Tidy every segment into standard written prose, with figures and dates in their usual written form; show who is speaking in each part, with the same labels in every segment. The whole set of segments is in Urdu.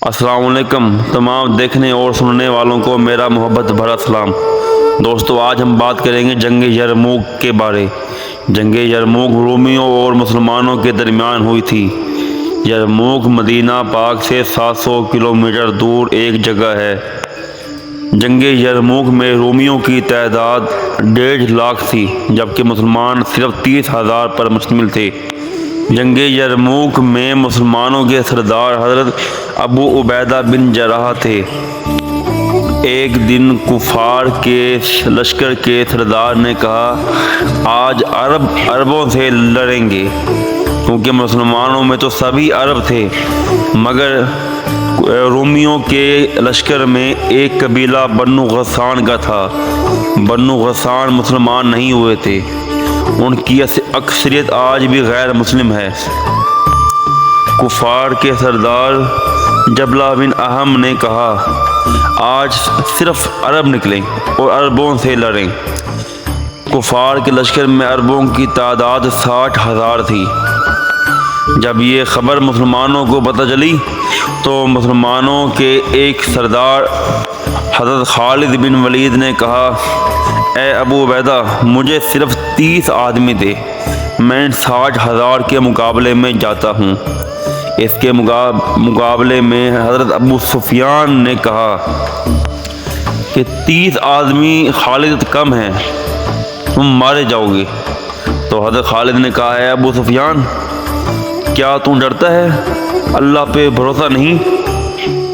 Speaker 1: السلام علیکم تمام دیکھنے اور سننے والوں کو میرا محبت بھرا سلام۔ دوستو آج ہم بات کریں گے جنگ یرموک کے بارے۔ جنگ یرموک رومیوں اور مسلمانوں کے درمیان ہوئی تھی۔ یرموک مدینہ پاک سے 700 کلومیٹر دور ایک جگہ ہے۔ جنگ یرموک میں رومیوں کی تعداد 1.5 لاکھ تھی جبکہ مسلمان صرف 30,000 پر مشتمل تھے۔ جنگ یرموک میں مسلمانوں کے سردار حضرت ابو عبیدہ بن جراح تھے۔ ایک دن کفار کے لشکر کے سردار نے کہا آج عربوں سے لڑیں گے، کیونکہ مسلمانوں میں تو سبھی عرب تھے مگر رومیوں کے لشکر میں ایک قبیلہ بنو غسان کا تھا۔ بنو غسان مسلمان نہیں ہوئے تھے، ان کی اکثریت آج بھی غیر مسلم ہے۔ کفار کے سردار جبلہ بن احم نے کہا آج صرف عرب نکلیں اور عربوں سے لڑیں۔ کفار کے لشکر میں عربوں کی تعداد 60,000 تھی۔ جب یہ خبر مسلمانوں کو پتہ چلی تو مسلمانوں کے ایک سردار حضرت خالد بن ولید نے کہا اے ابو عبیدہ مجھے صرف 30 آدمی دے، میں 60,000 کے مقابلے میں جاتا ہوں۔ اس کے مقابلے میں حضرت ابو سفیان نے کہا کہ 30 آدمی خالد کم ہیں، تم مارے جاؤ گے۔ تو حضرت خالد نے کہا اے ابو سفیان کیا تم ڈرتا ہے؟ اللہ پہ بھروسہ نہیں؟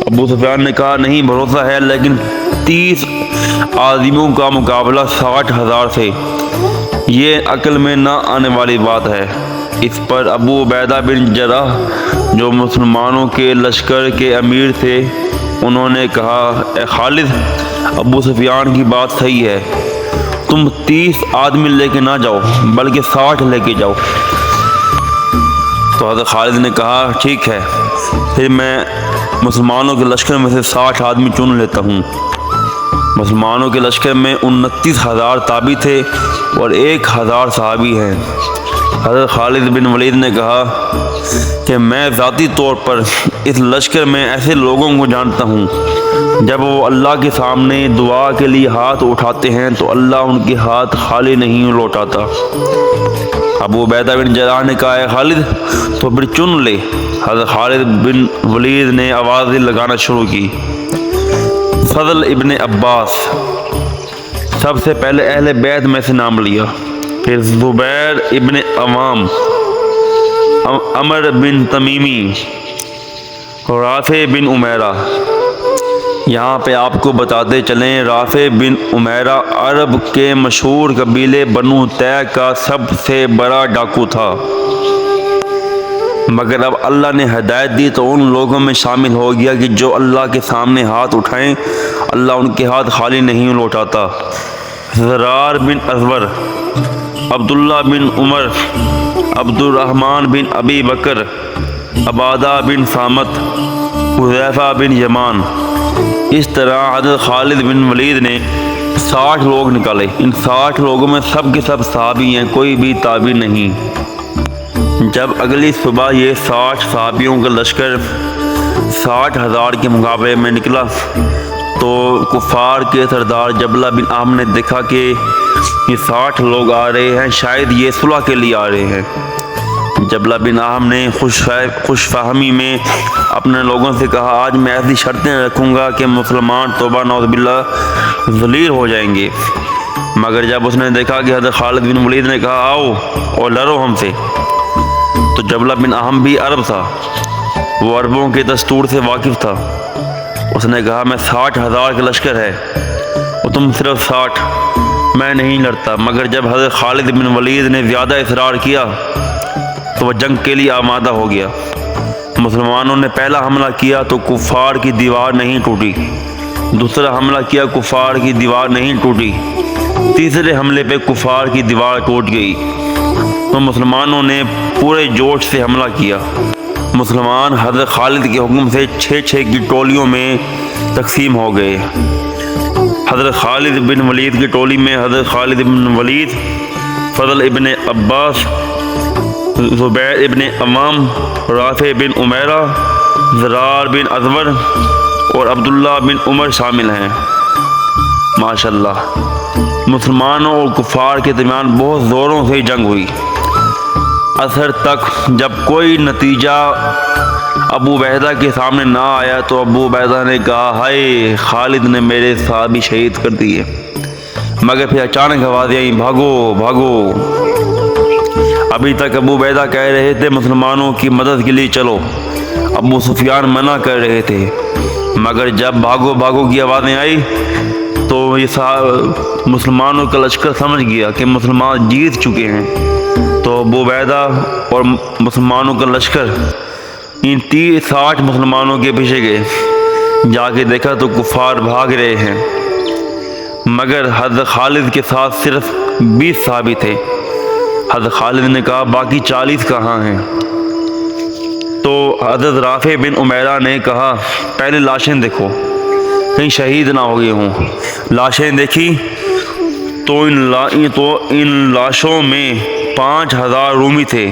Speaker 1: ابو سفیان نے کہا نہیں بھروسہ ہے، لیکن 30 آدمیوں کا مقابلہ 60,000 سے یہ عقل میں نہ آنے والی بات ہے۔ اس پر ابو عبیدہ بن جراح جو مسلمانوں کے لشکر کے امیر تھے انہوں نے کہا اے خالد ابو سفیان کی بات صحیح ہے، تم 30 آدمی لے کے نہ جاؤ بلکہ 60 لے کے جاؤ۔ تو حضرت خالد نے کہا ٹھیک ہے، پھر میں مسلمانوں کے لشکر میں سے 60 آدمی چن لیتا ہوں۔ مسلمانوں کے لشکر میں 29,000 تابعی تھے اور 1,000 صحابی ہیں۔ حضرت خالد بن ولید نے کہا کہ میں ذاتی طور پر اس لشکر میں ایسے لوگوں کو جانتا ہوں جب وہ اللہ کے سامنے دعا کے لیے ہاتھ اٹھاتے ہیں تو اللہ ان کے ہاتھ خالی نہیں لوٹاتا۔ ابو عبیدہ بن جراح نے کہا اے خالد تو پھر چن لے۔ حضرت خالد بن ولید نے آوازیں لگانا شروع کی۔ فضل ابن عباس سب سے پہلے اہل بیت میں سے نام لیا، پھر زبیر ابن عوام، عمر بن تمیمی، رافع بن عمیرہ۔ یہاں پہ آپ کو بتاتے چلیں رافع بن عمیرہ عرب کے مشہور قبیلے بنو طے کا سب سے بڑا ڈاکو تھا، مگر اب اللہ نے ہدایت دی تو ان لوگوں میں شامل ہو گیا کہ جو اللہ کے سامنے ہاتھ اٹھائیں اللہ ان کے ہاتھ خالی نہیں لوٹاتا۔ زرار بن ازور، عبداللہ بن عمر، عبد الرحمن بن ابی بکر، عبادہ بن صامت، حذیفہ بن یمان۔ اس طرح حضرت خالد بن ولید نے 60 لوگ نکالے۔ ان 60 لوگوں میں سب کے سب صحابی ہیں، کوئی بھی تابعی نہیں۔ جب اگلی صبح یہ 60 صحابیوں کا لشکر 60,000 کے مقابلے میں نکلا تو کفار کے سردار جبلہ بن احم نے دیکھا کہ یہ 60 لوگ آ رہے ہیں، شاید یہ صلح کے لیے آ رہے ہیں۔ جبلہ بن احم نے خوش فہمی میں اپنے لوگوں سے کہا آج میں ایسی شرطیں رکھوں گا کہ مسلمان توبہ نعوذ باللہ ذلیل ہو جائیں گے۔ مگر جب اس نے دیکھا کہ حضرت خالد بن ولید نے کہا آؤ اور لڑو ہم سے، تو جبلہ بن احم بھی عرب تھا، وہ عربوں کے دستور سے واقف تھا۔ اس نے کہا میں 60,000 کا لشکر ہے اور تم صرف 60، میں نہیں لڑتا۔ مگر جب حضرت خالد بن ولید نے زیادہ اصرار کیا تو وہ جنگ کے لیے آمادہ ہو گیا۔ مسلمانوں نے پہلا حملہ کیا تو کفار کی دیوار نہیں ٹوٹی، دوسرا حملہ کیا کفار کی دیوار نہیں ٹوٹی، تیسرے حملے پہ کفار کی دیوار ٹوٹ گئی تو مسلمانوں نے پورے جوش سے حملہ کیا۔ مسلمان حضرت خالد کے حکم سے 6 کی ٹولیوں میں تقسیم ہو گئے۔ حضرت خالد بن ولید کی ٹولی میں حضرت خالد بن ولید، فضل ابن عباس، زبیر ابن عوام، رافع بن عمیرہ زرار بن ازور اور عبداللہ بن عمر شامل ہیں۔ ماشاءاللہ مسلمانوں اور کفار کے درمیان بہت زوروں سے جنگ ہوئی۔ اثر تک جب کوئی نتیجہ ابو عبیدہ کے سامنے نہ آیا تو ابو عبیدہ نے کہا ہائے خالد نے میرے صحابی شہید کر دیے، مگر پھر اچانک آوازیں آئیں بھاگو بھاگو۔ ابھی تک ابو عبیدہ کہہ رہے تھے مسلمانوں کی مدد کے لیے چلو، ابو سفیان منع کر رہے تھے، مگر جب بھاگو بھاگو کی آوازیں آئی تو یہ مسلمانوں کا لشکر سمجھ گیا کہ مسلمان جیت چکے ہیں، تو ابو عبیدہ اور مسلمانوں کا لشکر ان 60 مسلمانوں کے پیچھے گئے۔ جا کے دیکھا تو کفار بھاگ رہے ہیں، مگر حضرت خالد کے ساتھ صرف 20 صحابی تھے۔ حضرت خالد نے کہا باقی 40 کہاں ہیں؟ تو حضرت رافع بن عمیرہ نے کہا پہلے لاشیں دیکھو کہیں شہید نہ ہو گئے ہوں۔ لاشیں دیکھی تو ان لاشوں میں 5000 رومی تھے۔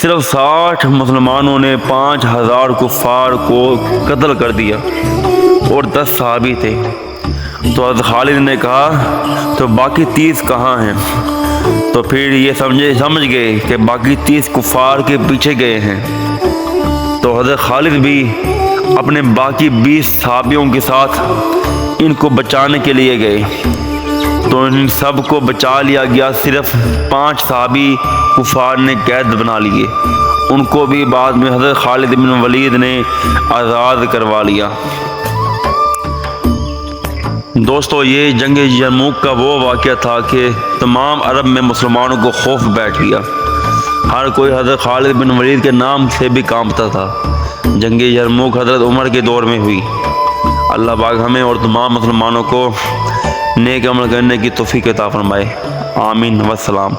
Speaker 1: صرف 60 مسلمانوں نے 5000 کفار کو قتل کر دیا اور 10 صحابی تھے۔ تو حضرت خالد نے کہا تو باقی 30 کہاں ہیں؟ تو پھر یہ سمجھ گئے کہ باقی 30 کفار کے پیچھے گئے ہیں۔ تو حضرت خالد بھی اپنے باقی 20 صحابیوں کے ساتھ ان کو بچانے کے لیے گئے، تو ان سب کو بچا لیا گیا، صرف 5 صحابی کفار نے قید بنا لیے، ان کو بھی بعد میں حضرت خالد بن ولید نے آزاد کروا لیا۔ دوستو یہ جنگ یرموک کا وہ واقعہ تھا کہ تمام عرب میں مسلمانوں کو خوف بیٹھ گیا، ہر کوئی حضرت خالد بن ولید کے نام سے بھی کانپتا تھا۔ جنگ یرموک حضرت عمر کے دور میں ہوئی۔ اللہ پاک ہمیں اور تمام مسلمانوں کو نیک عمل کرنے کی توفیق عطا فرمائے، آمین والسلام۔